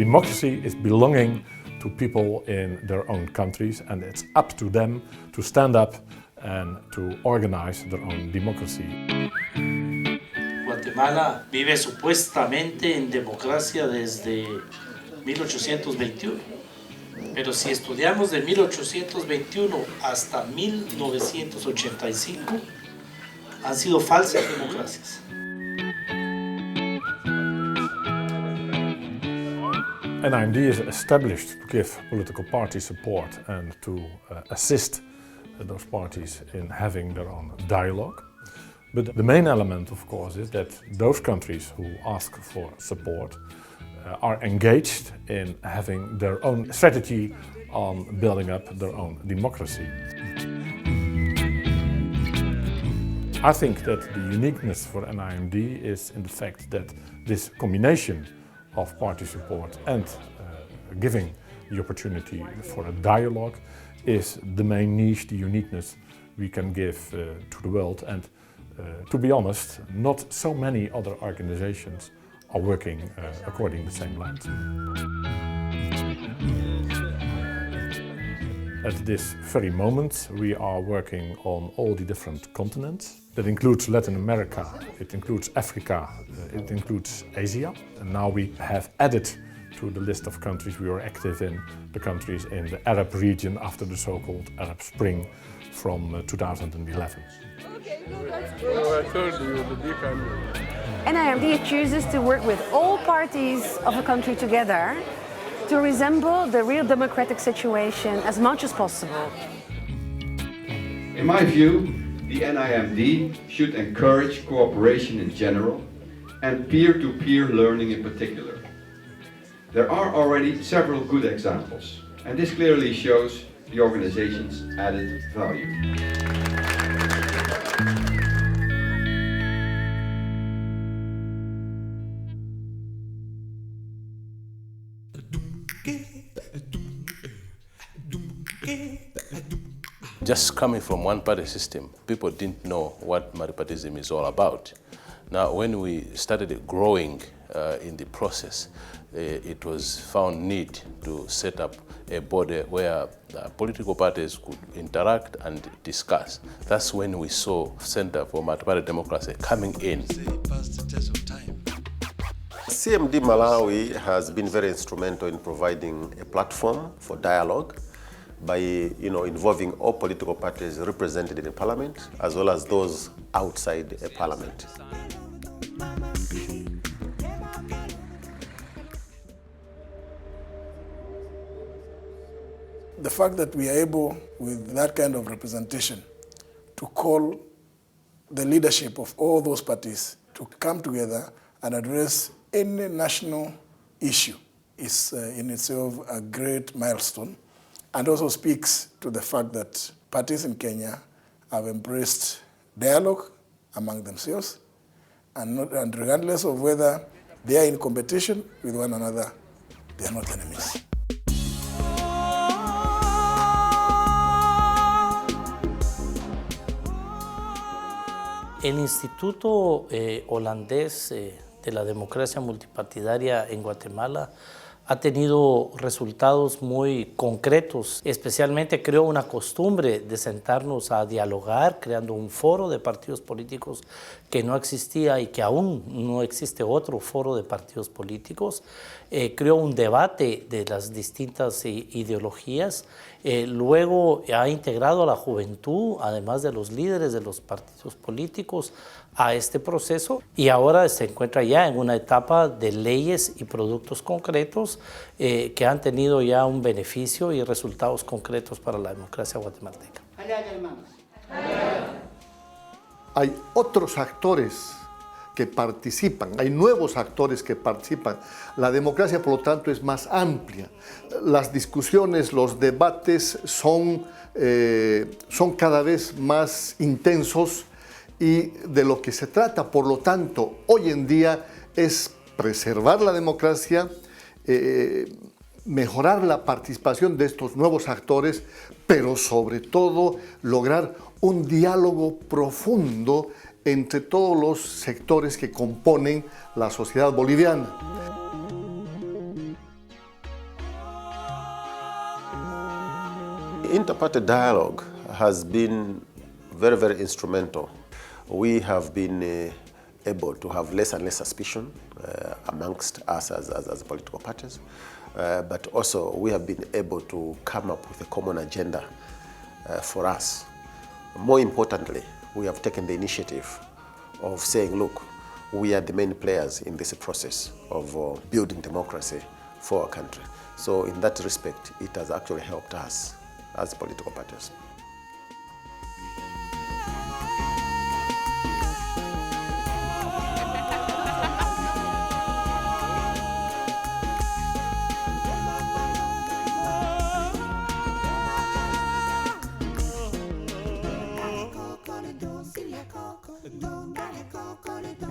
Democracy is belonging to people in their own countries, and it's up to them to stand up and to organize their own democracy. Guatemala vive supuestamente en democracia desde 1821, pero si estudiamos de 1821 hasta 1985, han sido falsas democracias. NIMD is established to give political party support and to assist those parties in having their own dialogue. But the main element, of course, is that those countries who ask for support are engaged in having their own strategy on building up their own democracy. I think that the uniqueness for NIMD is in the fact that this combination of party support and giving the opportunity for a dialogue is the main niche, the uniqueness we can give to the world. And to be honest, not so many other organizations are working according to the same lines. At this very moment, we are working on all the different continents. That includes Latin America, it includes Africa, it includes Asia. And now we have added to the list of countries we are active in, the countries in the Arab region after the so-called Arab Spring from 2011. NIMD chooses to work with all parties of a country together to resemble the real democratic situation as much as possible. In my view, the NIMD should encourage cooperation in general and peer-to-peer learning in particular. There are already several good examples, and this clearly shows the organization's added value. Just coming from one-party system, people didn't know what multipartyism is all about. Now, when we started growing in the process, it was found need to set up a body where political parties could interact and discuss. That's when we saw Center for Multiparty Democracy coming in. CMD Malawi has been very instrumental in providing a platform for dialogue by involving all political parties represented in the parliament as well as those outside a parliament. The fact that we are able, with that kind of representation, to call the leadership of all those parties to come together and address any national issue is in itself a great milestone, and also speaks to the fact that parties in Kenya have embraced dialogue among themselves, and regardless of whether they are in competition with one another, they are not enemies. El Instituto Holandés de la Democracia Multipartidaria en Guatemala ha tenido resultados muy concretos. Especialmente creó una costumbre de sentarnos a dialogar, creando un foro de partidos políticos que no existía y que aún no existe otro foro de partidos políticos. Creó un debate de las distintas ideologías. Luego ha integrado a la juventud, además de los líderes de los partidos políticos, a este proceso, y ahora se encuentra ya en una etapa de leyes y productos concretos que han tenido ya un beneficio y resultados concretos para la democracia guatemalteca. Hay otros actores que participan, hay nuevos actores que participan. La democracia, por lo tanto, es más amplia. Las discusiones, los debates son cada vez más intensos, y de lo que se trata, por lo tanto, hoy en día es preservar la democracia, mejorar la participación de estos nuevos actores, pero sobre todo lograr un diálogo profundo entre todos los sectores que componen la sociedad boliviana. Interparty dialogue has been very, very instrumental. We have been able to have less and less suspicion amongst us as political parties, but also we have been able to come up with a common agenda for us. More importantly, we have taken the initiative of saying, look, we are the main players in this process of building democracy for our country. So in that respect, it has actually helped us as political parties. Don't